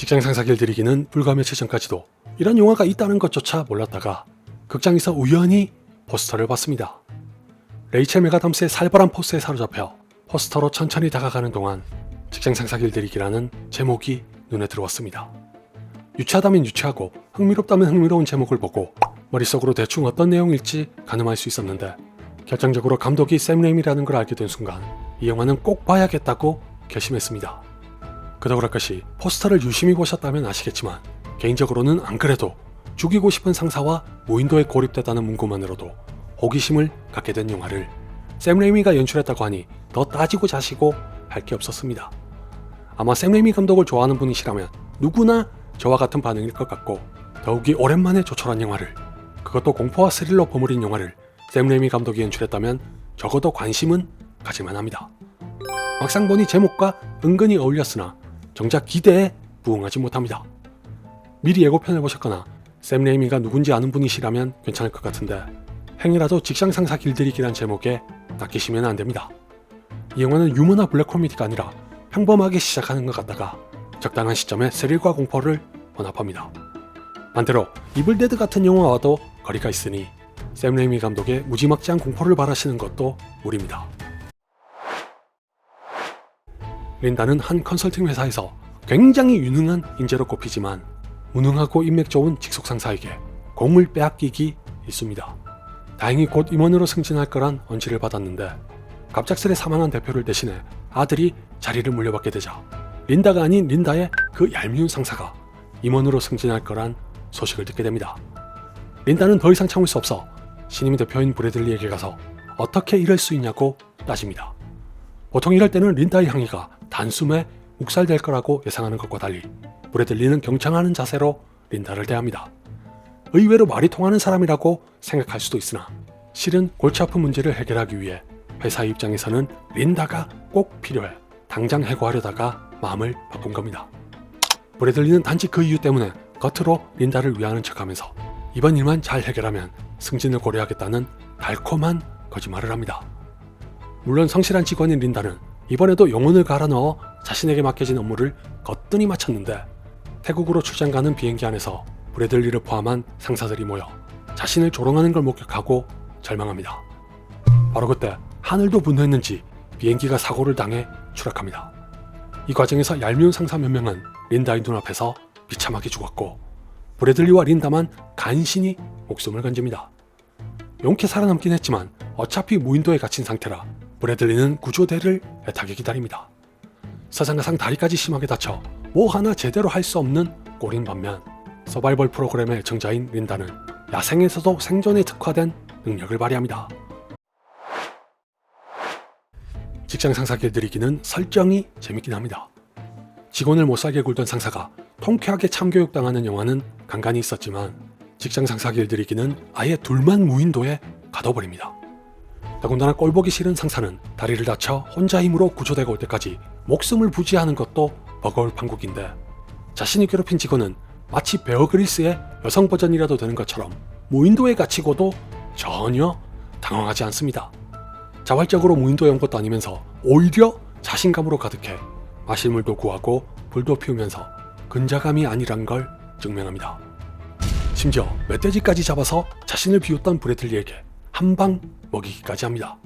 직장 상사 길들이기는 불과 며칠 전까지도 이런 영화가 있다는 것조차 몰랐다가 극장에서 우연히 포스터를 봤습니다. 레이첼 메가담스의 살벌한 포스에 사로잡혀 포스터로 천천히 다가가는 동안 직장 상사 길들이기라는 제목이 눈에 들어왔습니다. 유치하다면 유치하고 흥미롭다면 흥미로운 제목을 보고 머릿속으로 대충 어떤 내용일지 가늠할 수 있었는데 결정적으로 감독이 샘 레이미라는 걸 알게 된 순간 이 영화는 꼭 봐야겠다고 결심했습니다. 그도 그럴 것이 포스터를 유심히 보셨다면 아시겠지만 개인적으로는 안 그래도 죽이고 싶은 상사와 무인도에 고립됐다는 문구만으로도 호기심을 갖게 된 영화를 샘 레이미가 연출했다고 하니 더 따지고 자시고 할 게 없었습니다. 아마 샘 레이미 감독을 좋아하는 분이시라면 누구나 저와 같은 반응일 것 같고 더욱이 오랜만에 조촐한 영화를, 그것도 공포와 스릴러 버무린 영화를 샘 레이미 감독이 연출했다면 적어도 관심은 가질만 합니다. 막상 보니 제목과 은근히 어울렸으나 정작 기대에 부응하지 못합니다. 미리 예고편을 보셨거나 샘 레이미가 누군지 아는 분이시라면 괜찮을 것 같은데 행여라도 직장 상사 길들이기란 제목에 낚이시면 안 됩니다. 이 영화는 유머나 블랙 코미디가 아니라 평범하게 시작하는 것 같다가 적당한 시점에 스릴과 공포를 혼합합니다. 반대로 이블데드 같은 영화와도 거리가 있으니 샘 레이미 감독의 무지막지한 공포를 바라시는 것도 무리입니다. 린다는 한 컨설팅 회사에서 굉장히 유능한 인재로 꼽히지만 무능하고 인맥 좋은 직속 상사에게 공을 빼앗기기 일쑤입니다. 다행히 곧 임원으로 승진할 거란 언지를 받았는데 갑작스레 사망한 대표를 대신해 아들이 자리를 물려받게 되자 린다가 아닌 린다의 그 얄미운 상사가 임원으로 승진할 거란 소식을 듣게 됩니다. 린다는 더 이상 참을 수 없어 신임 대표인 브래들리에게 가서 어떻게 이럴 수 있냐고 따집니다. 보통 이럴 때는 린다의 항의가 단숨에 묵살될 거라고 예상하는 것과 달리 브래들리는 경청하는 자세로 린다를 대합니다. 의외로 말이 통하는 사람이라고 생각할 수도 있으나 실은 골치 아픈 문제를 해결하기 위해 회사의 입장에서는 린다가 꼭 필요해 당장 해고하려다가 마음을 바꾼 겁니다. 브래들리는 단지 그 이유 때문에 겉으로 린다를 위하는 척하면서 이번 일만 잘 해결하면 승진을 고려하겠다는 달콤한 거짓말을 합니다. 물론 성실한 직원인 린다는 이번에도 영혼을 갈아 넣어 자신에게 맡겨진 업무를 거뜬히 마쳤는데 태국으로 출장 가는 비행기 안에서 브래들리를 포함한 상사들이 모여 자신을 조롱하는 걸 목격하고 절망합니다. 바로 그때 하늘도 분노했는지 비행기가 사고를 당해 추락합니다. 이 과정에서 얄미운 상사 몇 명은 린다의 눈앞에서 비참하게 죽었고 브래들리와 린다만 간신히 목숨을 건집니다. 용케 살아남긴 했지만 어차피 무인도에 갇힌 상태라 브래들리는 구조대를 애타게 기다립니다. 사상가상 다리까지 심하게 다쳐 뭐 하나 제대로 할 수 없는 꼴인 반면 서바이벌 프로그램의 애청자인 린다는 야생에서도 생존에 특화된 능력을 발휘합니다. 직장 상사 길들이기는 설정이 재밌긴 합니다. 직원을 못살게 굴던 상사가 통쾌하게 참교육당하는 영화는 간간히 있었지만 직장 상사 길들이기는 아예 둘만 무인도에 가둬버립니다. 더군다나 꼴보기 싫은 상사는 다리를 다쳐 혼자 힘으로 구조대가 올 때까지 목숨을 부지하는 것도 버거울 판국인데 자신이 괴롭힌 직원은 마치 베어 그릴스의 여성 버전이라도 되는 것처럼 무인도에 갇히고도 전혀 당황하지 않습니다. 자발적으로 무인도에 온 것도 아니면서 오히려 자신감으로 가득해 마실 물도 구하고 불도 피우면서 근자감이 아니란 걸 증명합니다. 심지어 멧돼지까지 잡아서 자신을 비웃던 브래들리에게 한 방 먹이기까지 합니다.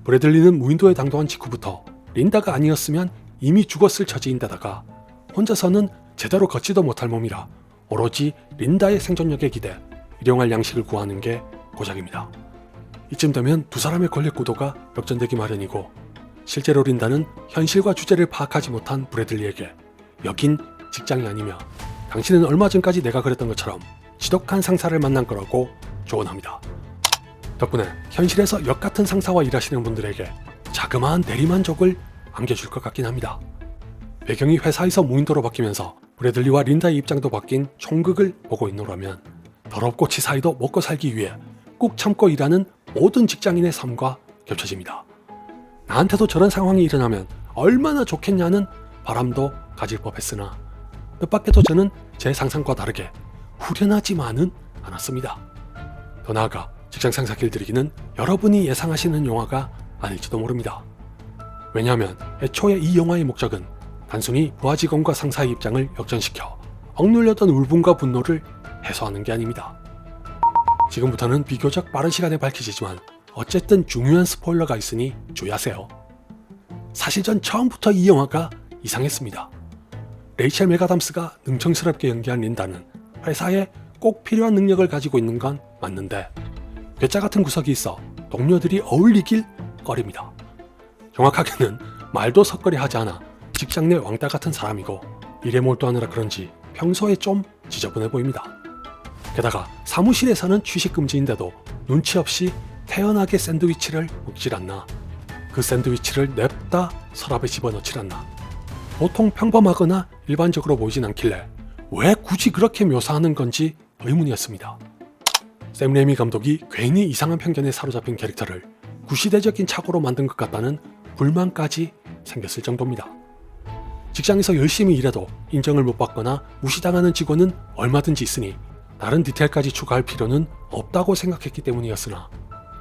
브래들리는 무인도에 당도한 직후부터 린다가 아니었으면 이미 죽었을 처지인데다가 혼자서는 제대로 걷지도 못할 몸이라 오로지 린다의 생존력에 기대 일용할 양식을 구하는 게 고작입니다. 이쯤 되면 두 사람의 권력 구도가 역전되기 마련이고 실제로 린다는 현실과 주제를 파악하지 못한 브래들리에게 여긴 직장이 아니며 당신은 얼마 전까지 내가 그랬던 것처럼 지독한 상사를 만난 거라고 조언합니다. 덕분에 현실에서 역같은 상사와 일하시는 분들에게 자그마한 대리만족을 안겨줄 것 같긴 합니다. 배경이 회사에서 무인도로 바뀌면서 브래들리와 린다의 입장도 바뀐 총극을 보고 있노라면 더럽고 치사이도 먹고 살기 위해 꾹 참고 일하는 모든 직장인의 삶과 겹쳐집니다. 나한테도 저런 상황이 일어나면 얼마나 좋겠냐는 바람도 가질 법했으나 뜻밖에도 저는 제 상상과 다르게 후련하지만은 않았습니다. 더 나아가 직장 상사 길들이기는 여러분이 예상하시는 영화가 아닐지도 모릅니다. 왜냐하면 애초에 이 영화의 목적은 단순히 부하 직원과 상사의 입장을 역전시켜 억눌렸던 울분과 분노를 해소하는 게 아닙니다. 지금부터는 비교적 빠른 시간에 밝혀지지만 어쨌든 중요한 스포일러가 있으니 주의하세요. 사실 전 처음부터 이 영화가 이상했습니다. 레이첼 맥아담스가 능청스럽게 연기한 린다는 회사에 꼭 필요한 능력을 가지고 있는 건 맞는데 괴짜 같은 구석이 있어 동료들이 어울리길 꺼립니다. 정확하게는 말도 섞으리 하지 않아 직장 내 왕따 같은 사람이고 일에 몰두하느라 그런지 평소에 좀 지저분해 보입니다. 게다가 사무실에서는 취식 금지인데도 눈치 없이 태연하게 샌드위치를 먹질 않나, 그 샌드위치를 냅다 서랍에 집어넣질 않나, 보통 평범하거나 일반적으로 보이진 않길래 왜 굳이 그렇게 묘사하는 건지 의문이었습니다. 샘 레이미 감독이 괜히 이상한 편견에 사로잡힌 캐릭터를 구시대적인 착오로 만든 것 같다는 불만까지 생겼을 정도입니다. 직장에서 열심히 일해도 인정을 못 받거나 무시당하는 직원은 얼마든지 있으니 다른 디테일까지 추가할 필요는 없다고 생각했기 때문이었으나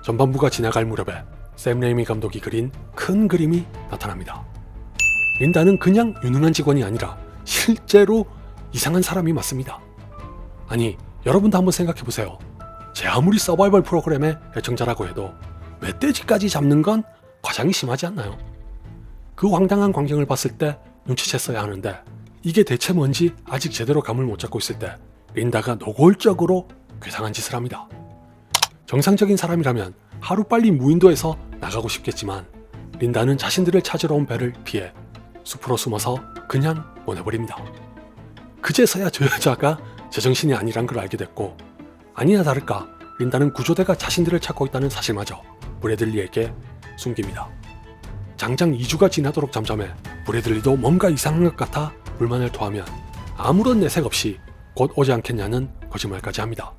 전반부가 지나갈 무렵에 샘 레이미 감독이 그린 큰 그림이 나타납니다. 린다는 그냥 유능한 직원이 아니라 실제로 이상한 사람이 맞습니다. 아니, 여러분도 한번 생각해보세요. 제 아무리 서바이벌 프로그램의 애청자라고 해도 멧돼지까지 잡는 건 과장이 심하지 않나요? 그 황당한 광경을 봤을 때 눈치챘어야 하는데 이게 대체 뭔지 아직 제대로 감을 못 잡고 있을 때 린다가 노골적으로 괴상한 짓을 합니다. 정상적인 사람이라면 하루빨리 무인도에서 나가고 싶겠지만 린다는 자신들을 찾으러 온 배를 피해 숲으로 숨어서 그냥 보내버립니다. 그제서야 저 여자가 제정신이 아니란 걸 알게 됐고, 아니나 다를까 린다는 구조대가 자신들을 찾고 있다는 사실마저 브래들리에게 숨깁니다. 장장 2주가 지나도록 잠잠해 브래들리도 뭔가 이상한 것 같아 불만을 토하면 아무런 내색 없이 곧 오지 않겠냐는 거짓말까지 합니다.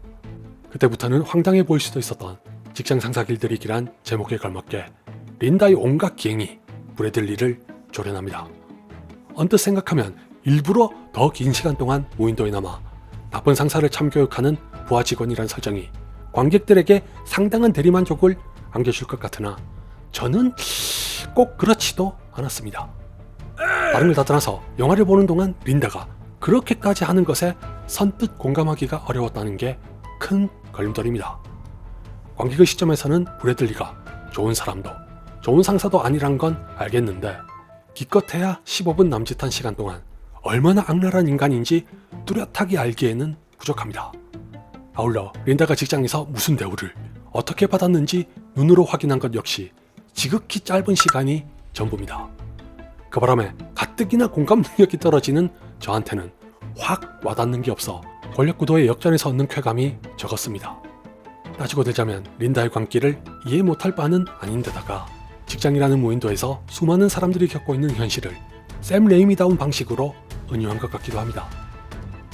그때부터는 황당해 보일 수도 있었던 직장 상사 길들이기란 제목에 걸맞게 린다의 온갖 기행이 브래들리를 조련합니다. 언뜻 생각하면 일부러 더 긴 시간 동안 무인도에 남아 나쁜 상사를 참교육하는 부하 직원이란 설정이 관객들에게 상당한 대리만족을 안겨줄 것 같으나 저는 꼭 그렇지도 않았습니다. 다른 걸 다 떠나서 영화를 보는 동안 린다가 그렇게까지 하는 것에 선뜻 공감하기가 어려웠다는 게 큰 걸림돌입니다. 관객의 시점에서는 브래들리가 좋은 사람도 좋은 상사도 아니란 건 알겠는데 기껏해야 15분 남짓한 시간 동안 얼마나 악랄한 인간인지 뚜렷하게 알기에는 부족합니다. 아울러 린다가 직장에서 무슨 대우를 어떻게 받았는지 눈으로 확인한 것 역시 지극히 짧은 시간이 전부입니다. 그 바람에 가뜩이나 공감 능력이 떨어지는 저한테는 확 와닿는 게 없어 권력구도의 역전에서 얻는 쾌감이 적었습니다. 따지고 들자면 린다의 광기를 이해 못할 바는 아닌데다가 직장이라는 무인도에서 수많은 사람들이 겪고 있는 현실을 샘 레이미다운 방식으로 은유한 것 같기도 합니다.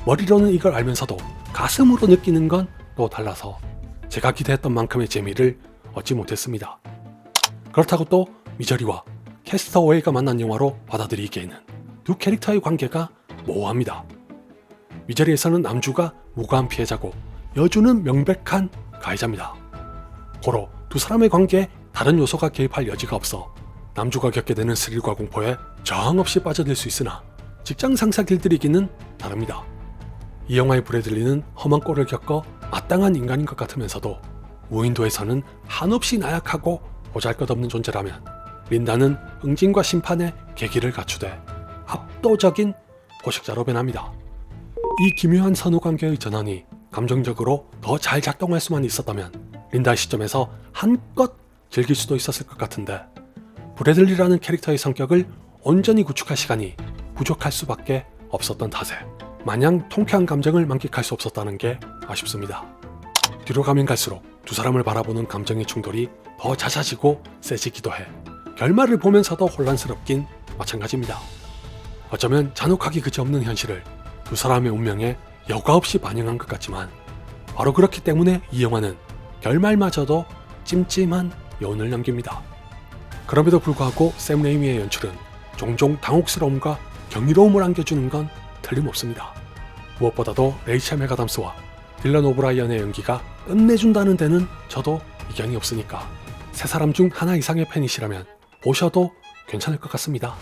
머리로는 이걸 알면서도 가슴으로 느끼는 건 또 달라서 제가 기대했던 만큼의 재미를 얻지 못했습니다. 그렇다고 또 미저리와 캐스터웨이가 만난 영화로 받아들이기에는 두 캐릭터의 관계가 모호합니다. 미저리에서는 남주가 무고한 피해자고 여주는 명백한 가해자입니다. 고로 두 사람의 관계에 다른 요소가 개입할 여지가 없어 남주가 겪게 되는 스릴과 공포에 저항없이 빠져들 수 있으나 직장 상사 길들이기는 다릅니다. 이 영화의 브래들리는 험한 꼴을 겪어 마땅한 인간인 것 같으면서도 무인도에서는 한없이 나약하고 보잘것없는 존재라면 린다는 응징과 심판의 계기를 갖추되 압도적인 포식자로 변합니다. 이 기묘한 선후관계의 전환이 감정적으로 더 잘 작동할 수만 있었다면 린다의 시점에서 한껏 즐길 수도 있었을 것 같은데 브래들리라는 캐릭터의 성격을 온전히 구축할 시간이 부족할 수밖에 없었던 탓에 마냥 통쾌한 감정을 만끽할 수 없었다는 게 아쉽습니다. 뒤로 가면 갈수록 두 사람을 바라보는 감정의 충돌이 더 잦아지고 세지기도 해 결말을 보면서도 혼란스럽긴 마찬가지입니다. 어쩌면 잔혹하기 그지없는 현실을 두 사람의 운명에 여과 없이 반영한 것 같지만 바로 그렇기 때문에 이 영화는 결말마저도 찜찜한 여운을 남깁니다. 그럼에도 불구하고 샘 레이미의 연출은 종종 당혹스러움과 경이로움을 안겨주는 건 틀림없습니다. 무엇보다도 레이첼 맥아담스와 딜런 오브라이언의 연기가 끝내준다는 데는 저도 이견이 없으니까 세 사람 중 하나 이상의 팬이시라면 보셔도 괜찮을 것 같습니다.